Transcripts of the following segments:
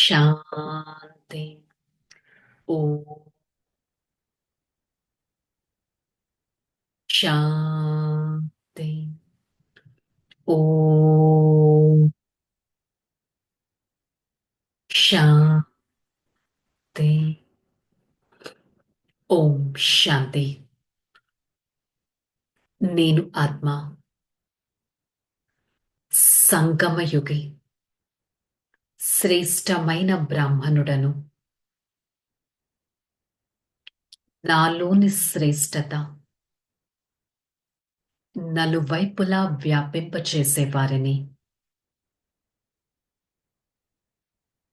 శాంతి. ఓం శాంతి. ఓం శాంతి. ఓం శాంతి. నేను ఆత్మ, సంగమయుగి, శ్రేష్టమైన బ్రాహ్మణుడను. నాలోని శ్రేష్టత నలువైపులా వ్యాపింపచేసేవారిని.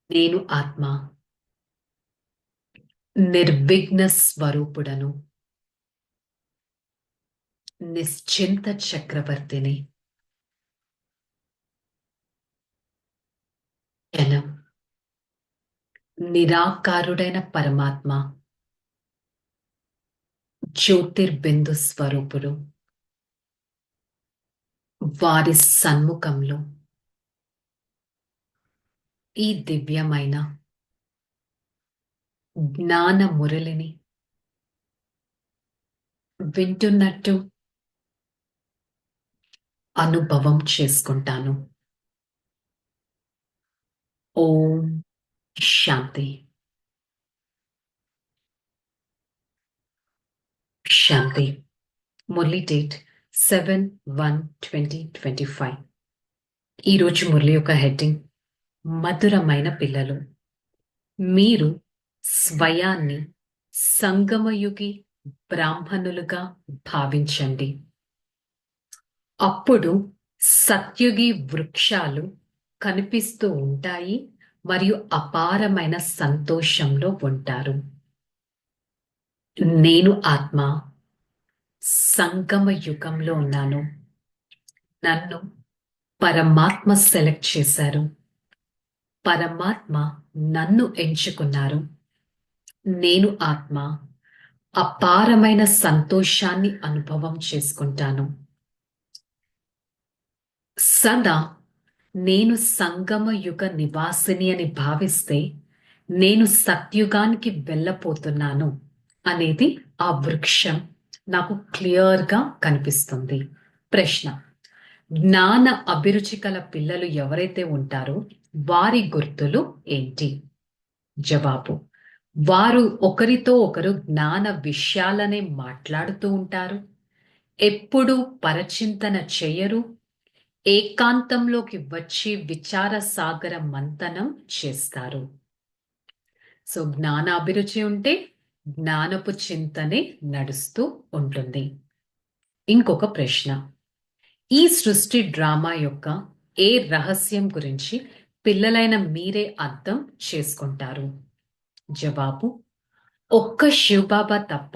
నేను ఆత్మ, నిర్విఘ్న స్వరూపుడను, నిశ్చింత చక్రవర్తిని. జనం, నిరాకారుడైన పరమాత్మ, జ్యోతిర్బిందు స్వరూపుడు. వారి సన్ముఖంలో ఈ దివ్యమైన జ్ఞాన మురళిని వింటున్నట్టు అనుభవం చేసుకుంటాను. ఓం శాంతి. శాంతి. మురళి డేట్ 7/1/2025. ఈరోజు మురళి యొక్క హెడ్డింగ్ మధురమైన పిల్లలు. మీరు స్వయాన్ని సంగమయుగి బ్రాహ్మణులుగా భావించండి. అప్పుడు సత్యుగి వృక్షాలు కనిపిస్తూ ఉంటాయి మరియు అపారమైన సంతోషంలో ఉంటారు. నేను ఆత్మ సంగమ యుగంలో ఉన్నాను. నన్ను పరమాత్మ సెలెక్ట్ చేశారు. పరమాత్మ నన్ను ఎంచుకున్నారు. నేను ఆత్మ అపారమైన సంతోషాన్ని అనుభవం చేసుకుంటాను. సదా నేను సంగమ యుగ నివాసిని అని భావిస్తే నేను సత్యుగానికి వెళ్ళపోతున్నాను అనేది ఆ వృక్షం నాకు క్లియర్గా కనిపిస్తుంది. ప్రశ్న: జ్ఞాన అభిరుచి కల పిల్లలు ఎవరైతే ఉంటారో వారి గుర్తులు ఏంటి? జవాబు: వారు ఒకరితో ఒకరు జ్ఞాన విషయాలనే మాట్లాడుతూ ఉంటారు. ఎప్పుడూ పరచింతన చేయరు. ఏకాంతంలోకి వచ్చి విచార సాగర మంతనం చేస్తారు. సో జ్ఞాన అభిరుచి ఉంటే జ్ఞానపు చింతనే నడుస్తూ ఉంటుంది. ఇంకొక ప్రశ్న: ఈ సృష్టి డ్రామా యొక్క ఏ రహస్యం గురించి పిల్లలైన మీరే అర్థం చేసుకుంటారు? జవాబు: ఒక్క శివబాబా తప్ప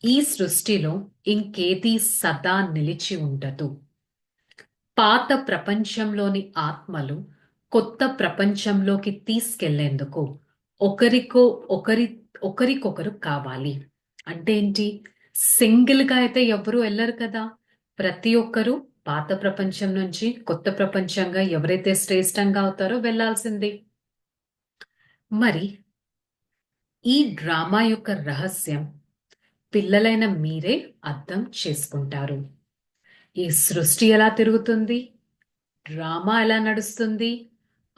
ఈ సృష్టిలో ఇంకేదీ సదా నిలిచి ఉండదు. పాత ప్రపంచంలోని ఆత్మలు కొత్త ప్రపంచంలోకి తీసుకెళ్లేందుకు ఒకరికొకరు కావాలి. అంటే ఏంటి? సింగిల్ గా అయితే ఎవరు వెళ్ళరు కదా. ప్రతి ఒక్కరూ పాత ప్రపంచం నుంచి కొత్త ప్రపంచంగా ఎవరైతే శ్రేష్టంగా అవుతారో వెళ్లాల్సిందే. మరి ఈ డ్రామా యొక్క రహస్యం పిల్లలైన మీరే అర్థం చేసుకుంటారు. ఈ సృష్టి ఎలా తిరుగుతుంది, డ్రామా ఎలా నడుస్తుంది,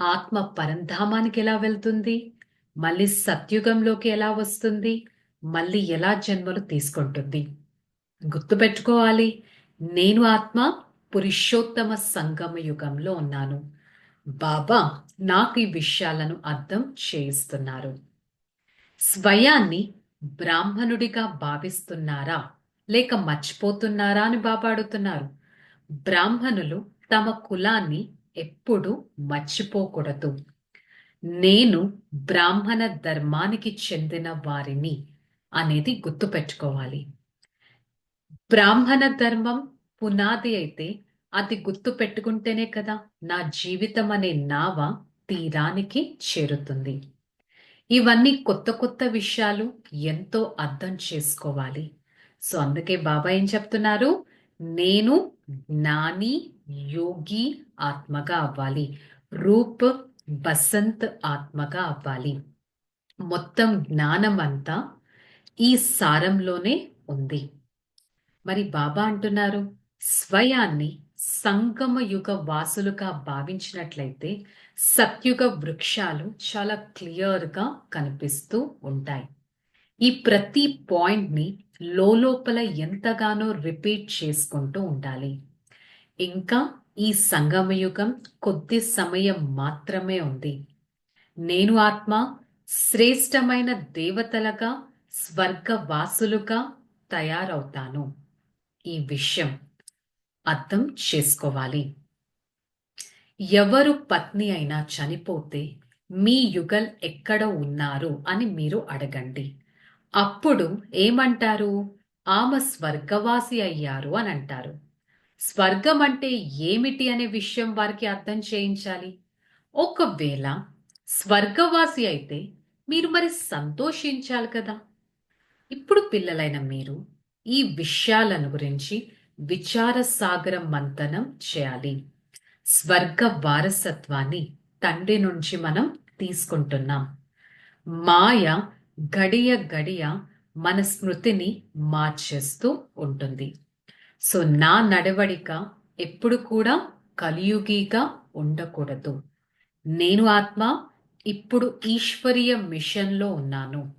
ఆత్మ పరంధామానికి ఎలా వెళ్తుంది, మళ్ళీ సత్యుగంలోకి ఎలా వస్తుంది, మళ్ళీ ఎలా జన్మలు తీసుకుంటుంది. గుర్తుపెట్టుకోవాలి, నేను ఆత్మ పురుషోత్తమ సంగమ యుగంలో ఉన్నాను. బాబా నాకు ఈ విషయాలను అర్థం చేయిస్తున్నారు. స్వయాన్ని బ్రాహ్మణుడిగా భావిస్తున్నారా లేక మర్చిపోతున్నారా అని బాబా అడుగుతున్నారు. బ్రాహ్మణులు తమ కులాన్ని ఎప్పుడూ మర్చిపోకూడదు. నేను బ్రాహ్మణ ధర్మానికి చెందిన వారిని అనేది గుర్తుపెట్టుకోవాలి. బ్రాహ్మణ ధర్మం పునాది అయితే అది గుర్తు పెట్టుకుంటేనే కదా నా జీవితం అనే నావ తీరానికి చేరుతుంది. ఇవన్నీ కొత్త కొత్త విషయాలు, ఎంతో అర్థం చేసుకోవాలి. సో అందుకే బాబా ఏం చెప్తున్నారు? నేను జ్ఞాని యోగి ఆత్మగా అవ్వాలి. రూప్ బసంత్ ఆత్మగా అవ్వాలి. మొత్తం జ్ఞానం అంతా ఈ సారంలోనే ఉంది. మరి బాబా అంటున్నారు, స్వయాన్ని సంగమ యుగ వాసులుగా భావించినట్లయితే సత్యుగ వృక్షాలు చాలా క్లియర్గా కనిపిస్తూ ఉంటాయి. ఈ ప్రతి పాయింట్ని లోపల ఎంతగానో రిపీట్ చేసుకుంటూ ఉండాలి. ఇంకా ఈ సంగమయుగం కొద్ది సమయం మాత్రమే ఉంది. నేను ఆత్మ శ్రేష్టమైన దేవతలుగా స్వర్గవాసులుగా తయారవుతాను. ఈ విషయం అర్థం చేసుకోవాలి. ఎవరు పత్ని అయినా చనిపోతే మీ యుగల్ ఎక్కడ ఉన్నారు అని మీరు అడగండి. అప్పుడు ఏమంటారు? ఆమె స్వర్గవాసి అయ్యారు అని అంటారు. స్వర్గం అంటే ఏమిటి అనే విషయం వారికి అర్థం చేయించాలి. ఒకవేళ స్వర్గవాసి అయితే మీరు మరి సంతోషించాలి కదా. ఇప్పుడు పిల్లలైన మీరు ఈ విషయాలను గురించి విచార సాగర మంతనం చేయాలి. స్వర్గ వారసత్వాన్ని తండ్రి నుంచి మనం తీసుకుంటున్నాం. మాయ గడియ గడియ మన స్మృతిని మార్చేస్తూ ఉంటుంది. సో నా నడవడిక ఎప్పుడు కూడా కలియుగిగా ఉండకూడదు. నేను ఆత్మ ఇప్పుడు ఈశ్వరీయ మిషన్లో ఉన్నాను.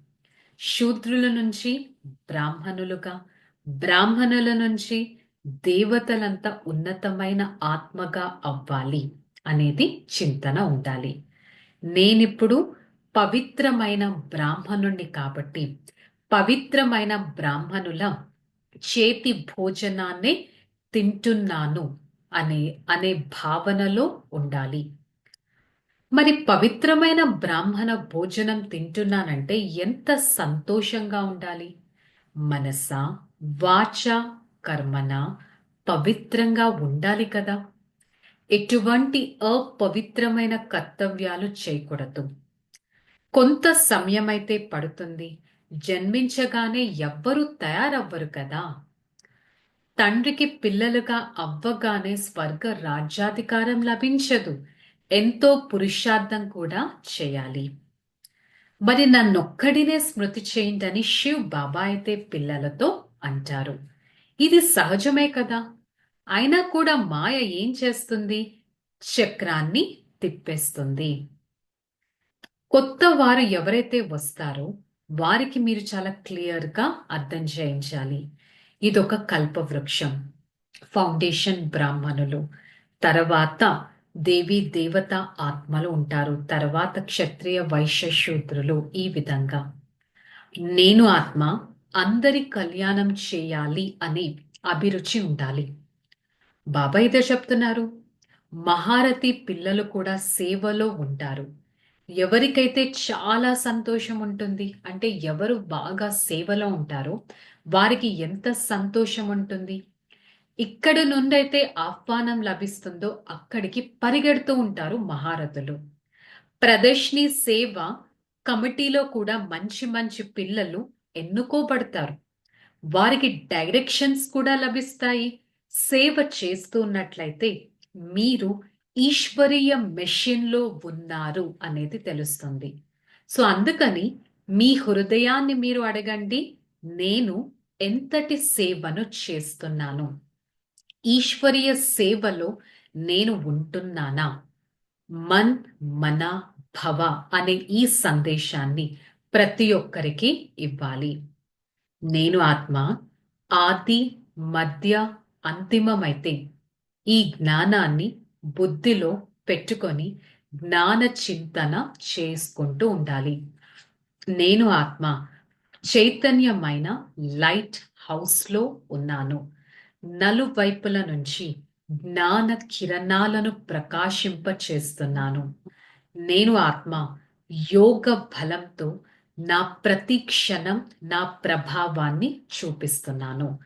శూద్రుల నుంచి బ్రాహ్మణులుగా, బ్రాహ్మణుల నుంచి దేవతలంతా ఉన్నతమైన ఆత్మగా అవ్వాలి అనేది చింతన ఉండాలి. నేనిప్పుడు పవిత్రమైన బ్రాహ్మణుణ్ణి కాబట్టి పవిత్రమైన బ్రాహ్మణుల చేతి భోజనాన్ని తింటున్నాను అనే భావనలో ఉండాలి. మరి పవిత్రమైన బ్రాహ్మణ భోజనం తింటున్నానంటే ఎంత సంతోషంగా ఉండాలి. మనస, వాచ, కర్మన పవిత్రంగా ఉండాలి కదా. ఎటువంటి అపవిత్రమైన కర్తవ్యాలు చేయకూడదు. కొంత సమయం అయితే పడుతుంది. జన్మించగానే ఎవ్వరూ తయారవ్వరు కదా. తండ్రికి పిల్లలుగా అవ్వగానే స్వర్గ రాజ్యాధికారం లభించదు. ఎంతో పురుషార్థం కూడా చేయాలి. మరి నన్నొక్కడినే స్మృతి చేయండి అని శివ్ బాబా అయితే పిల్లలతో అంటారు. ఇది సహజమే కదా. అయినా కూడా మాయ ఏం చేస్తుంది? చక్రాన్ని తిప్పేస్తుంది. కొత్త వారు ఎవరైతే వస్తారో వారికి మీరు చాలా క్లియర్గా అర్థం చేయించాలి. ఇదొక కల్పవృక్షం. ఫౌండేషన్ బ్రాహ్మణులు, తర్వాత దేవి దేవత ఆత్మలు ఉంటారు, తర్వాత క్షత్రియ వైశ్య శూద్రులు. ఈ విధంగా నేను ఆత్మ అందరి కళ్యాణం చేయాలి అనే అభిరుచి ఉండాలి. బాబా ఇదే చెప్తున్నారు. మహారథి పిల్లలు కూడా సేవలో ఉంటారు. ఎవరికైతే చాలా సంతోషం ఉంటుంది అంటే ఎవరు బాగా సేవలో ఉంటారో వారికి ఎంత సంతోషం ఉంటుంది. ఇక్కడ నుండైతే ఆహ్వానం లభిస్తుందో అక్కడికి పరిగెడుతూ ఉంటారు మహారథులు. ప్రదర్శిని సేవ కమిటీలో కూడా మంచి మంచి పిల్లలు ఎన్నుకోబడతారు. వారికి డైరెక్షన్స్ కూడా లభిస్తాయి. సేవ చేస్తున్నట్లయితే మీరు ఈశ్వరీయ మెషిన్లో ఉన్నారు అనేది తెలుస్తుంది. సో అందుకని మీ హృదయాన్ని మీరు అడగండి, నేను ఎంతటి సేవను చేస్తున్నాను, ఈశ్వరీయ సేవలో నేను ఉంటున్నానా. మన్ మన భవ అనే ఈ సందేశాన్ని ప్రతి ఒక్కరికి ఇవ్వాలి. నేను ఆత్మ ఆది మధ్య అంతిమమైతే ఈ జ్ఞానాన్ని బుద్ధిలో పెట్టుకొని జ్ఞాన చింతన చేసుకుంటూ ఉండాలి. నేను ఆత్మ చైతన్యమైన లైట్ హౌస్లో ఉన్నాను. నలువైపుల నుంచి జ్ఞాన కిరణాలను ప్రకాశింప చేస్తున్నాను. నేను ఆత్మ యోగ బలంతో నా ప్రతి క్షణం నా ప్రభావాన్ని చూపిస్తున్నాను.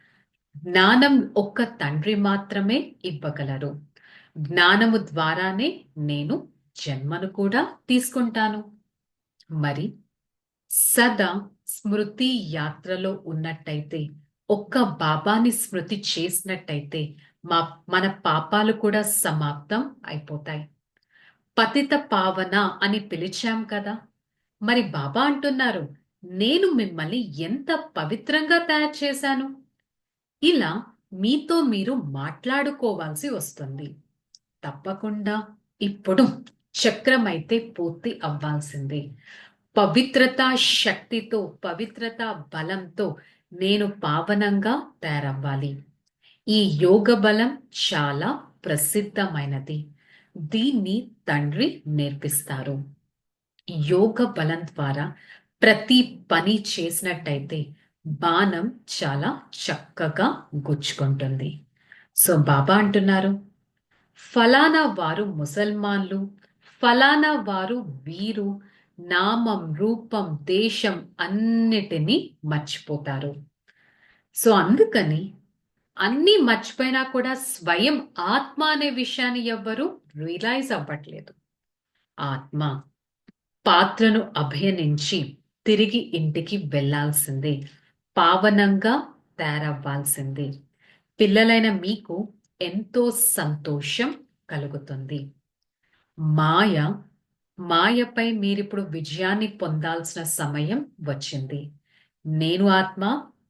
జ్ఞానం ఒక్క తండ్రి మాత్రమే ఇవ్వగలరు. జ్ఞానము ద్వారానే నేను జన్మను కూడా తీసుకుంటాను. మరి సదా స్మృతి యాత్రలో ఉన్నట్టయితే, ఒక్క బాబాని స్మృతి చేసినట్టయితే మన పాపాలు కూడా సమాప్తం అయిపోతాయి. పతిత పావన అని పిలిచాం కదా. మరి బాబా అంటున్నారు, నేను మిమ్మల్ని ఎంత పవిత్రంగా తయారు చేశాను. ఇలా మీతో మీరు మాట్లాడుకోవాల్సి వస్తుంది. తప్పకుండా ఇప్పుడు చక్రం అయితే పూర్తి అవ్వాల్సిందే. పవిత్రత శక్తితో, పవిత్రత బలంతో నేను పావనంగా తయారవ్వాలి. ఈ యోగ బలం చాలా ప్రసిద్ధమైనది. దీన్ని తండ్రి నేర్పిస్తారు. యోగ బలం ద్వారా ప్రతి పని చేసినట్టయితే బాణం చాలా చక్కగా గుచ్చుకుంటుంది. సో బాబా అంటున్నారు, ఫలానా వారు ముసల్మాన్లు, ఫలానా వారు వీరు నామం, రూపం, దేశం అన్నిటినీ మర్చిపోతారు. సో అందుకని అన్నీ మర్చిపోయినా కూడా స్వయం ఆత్మ అనే విషయాన్ని ఎవ్వరూ రియలైజ్ అవ్వట్లేదు. ఆత్మ పాత్రను అభయనించి తిరిగి ఇంటికి వెళ్లాల్సిందే. పావనంగా తయారవ్వాల్సిందే. పిల్లలైన మీకు ఎంతో సంతోషం కలుగుతుంది. మాయ మాయపై మీరిప్పుడు విజయాన్ని పొందాల్సిన సమయం వచ్చింది. నేను ఆత్మ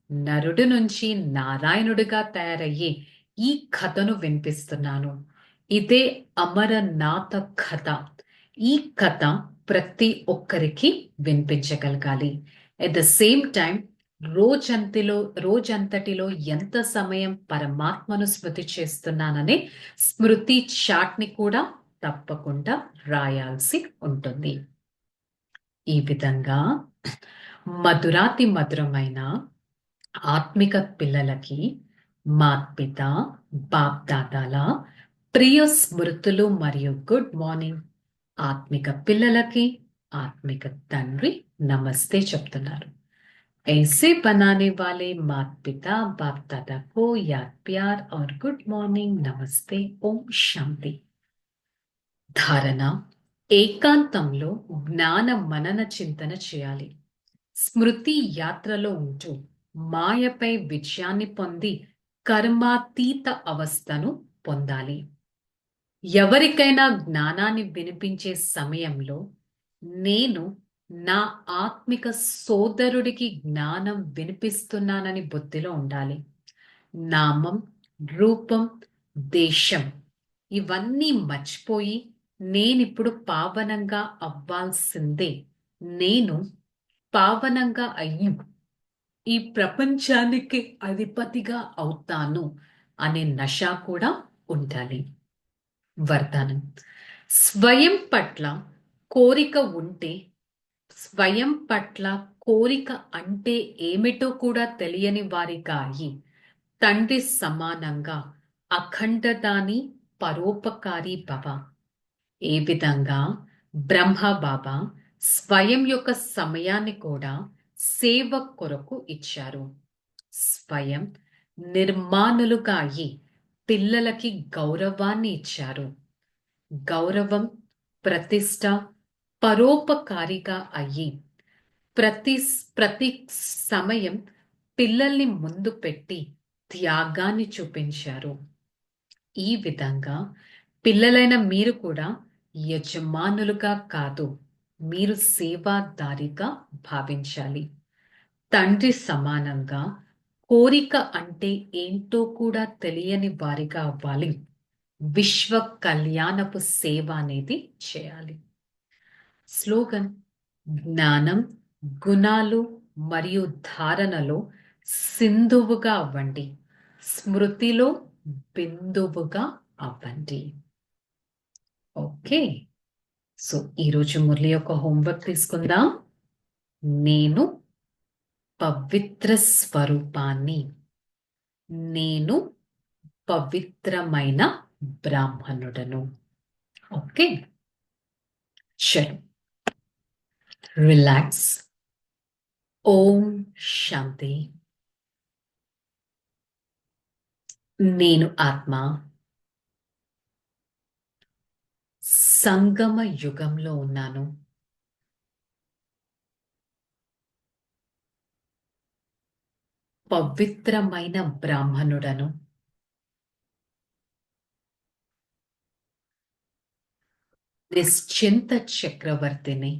నరుడి నుంచి నారాయణుడిగా తయారయ్యే ఈ కథను వినిపిస్తున్నాను. ఇదే అమరనాథ కథ. ఈ కథ ప్రతి ఒక్కరికి వినిపించగలగాలి. ఎట్ ద సేమ్ టైం రోజంతటిలో ఎంత సమయం పరమాత్మను స్మృతి చేస్తున్నాననే స్మృతి చాట్ని కూడా తప్పకుండా రాయాల్సి ఉంటుంది. ఈ విధంగా మధురాతి మధురమైన ఆత్మిక పిల్లలకి మాత్పిత బాప్దాదాల ప్రియ స్మృతులు మరియు గుడ్ మార్నింగ్. ఆత్మిక పిల్లలకి ఆత్మిక తండ్రి నమస్తే చెప్తున్నారు. ऐसे बनाने वाले माता पिता बाप दादा को याद प्यार और गुड मॉर्निंग नमस्ते ओम शांति. ధారణ ఏకాంతంలో జ్ఞాన మనన చింతన చేయాలి. స్మృతి యాత్రలో ఉంటూ మాయపై విజయాన్ని పొంది కర్మాతీత అవస్థను పొందాలి. ఎవరికైనా జ్ఞానాన్ని వినిపించే సమయంలో నేను నా ఆత్మిక సోదరుడికి జ్ఞానం వినిపిస్తున్నానని బుద్ధిలో ఉండాలి. నామం, రూపం, దేశం ఇవన్నీ మర్చిపోయి నేనిప్పుడు పావనంగా అవ్వాల్సిందే. నేను పావనంగా అయ్యి ఈ ప్రపంచానికి అధిపతిగా అవుతాను అనే నష కూడా ఉండాలి. వరదానం: స్వయం పట్ల కోరిక ఉంటే, స్వయం పట్ల కోరిక అంటే ఏమిటో కూడా తెలియని వారిగా అయి తండ్రి సమానంగా అఖండదాని పరోపకారి భవ. ఏ విధంగా బ్రహ్మ బాబా స్వయం యొక్క సమయాన్ని కూడా సేవ కొరకు ఇచ్చారు. స్వయం నిర్మాణులుగా అయి పిల్లలకి గౌరవాన్ని ఇచ్చారు. గౌరవం, ప్రతిష్ట, పరోపకారిగా అయ్యి ప్రతి సమయం పిల్లల్ని ముందు పెట్టి త్యాగాన్ని చూపించారు. ఈ విధంగా పిల్లలైన మీరు కూడా యజమానులుగా కాదు, మీరు సేవాదారిగా భావించాలి. తండ్రి సమానంగా కోరిక అంటే ఏంటో కూడా తెలియని వారిగా అవ్వాలి. విశ్వ కళ్యాణపు సేవ అనేది చేయాలి. స్లోగన్: జ్ఞానం, గుణాలు మరియు ధారణలో సింధువుగా అవ్వండి, స్మృతిలో బిందువుగా అవ్వండి. ఓకే, సో ఈరోజు మురళి యొక్క హోంవర్క్ తీసుకుందాం. నేను పవిత్ర స్వరూపాన్ని, నేను పవిత్రమైన బ్రాహ్మణుడను. ఓకే, చలో రిలాక్స్. ఓం శాంతి. నేను ఆత్మ సంగమ యుగంలో ఉన్నాను. పవిత్రమైన బ్రాహ్మణుడను. నిశ్చింత చక్రవర్తిని,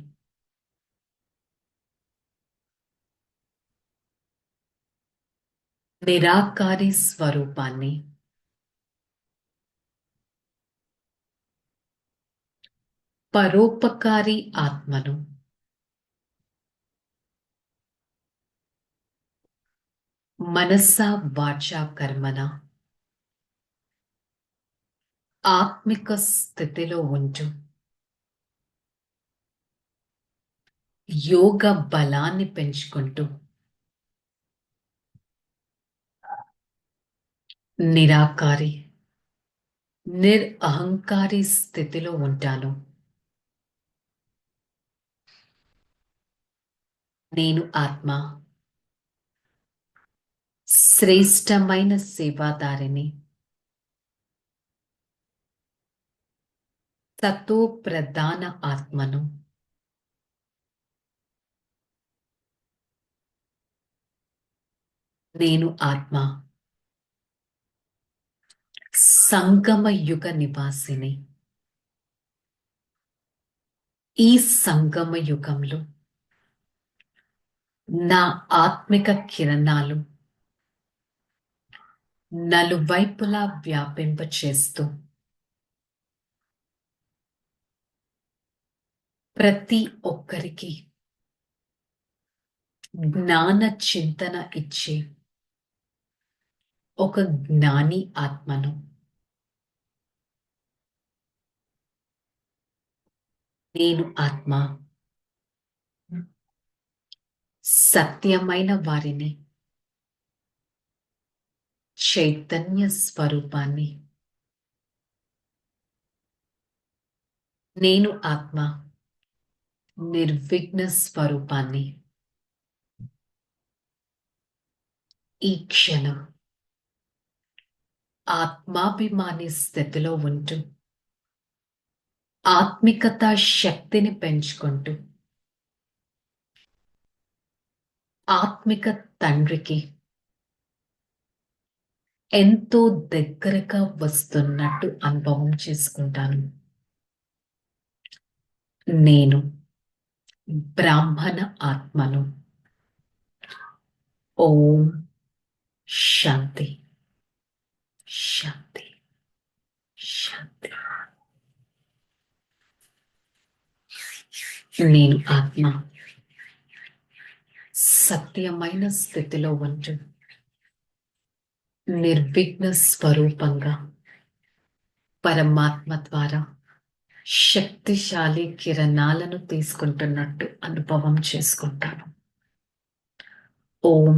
నిరాకారి స్వరూపాన్ని, పరోపకారి ఆత్మను, మనసా వాచా కర్మన ఆత్మిక స్థితిలో ఉంటూ యోగ బలాన్ని పెంచుకుంటూ నిరాకారి నిరహంకారి స్థితిలో ఉంటాను. నేను ఆత్మ, శ్రేష్టమైన సేవాదారిని, సతో ప్రధాన ఆత్మను, నేను ఆత్మ, సంగమ యుగ నివాసిని. ఈ సంగమ యుగంలో నా ఆత్మిక కిరణాలు నలువైపులా వ్యాపింపచేస్తూ ప్రతి ఒక్కరికి జ్ఞాన చింతన ఇచ్చే ఒక జ్ఞాని ఆత్మను. నేను ఆత్మ, సత్యమైన వారిని, చైతన్య స్వరూపాన్ని. నేను ఆత్మ, నిర్విఘ్న స్వరూపాన్ని. ఈ క్షణం ఆత్మాభిమాని స్థితిలో ఉంటూ ఆత్మికత శక్తిని పెంచుకుంటూ ఆత్మిక తండ్రికి ఎంతో దగ్గరగా వస్తున్నట్టు అనుభవం చేసుకుంటాను. నేను బ్రాహ్మణ ఆత్మను. ఓం శాంతి, శాంతి, శాంతి. నేను ఆత్మ, సత్యమైన స్థితిలో ఉంటూ నిర్విఘ్న స్వరూపంగా పరమాత్మ ద్వారా శక్తిశాలి కిరణాలను తీసుకుంటున్నట్టు అనుభవం చేసుకుంటాను. ఓం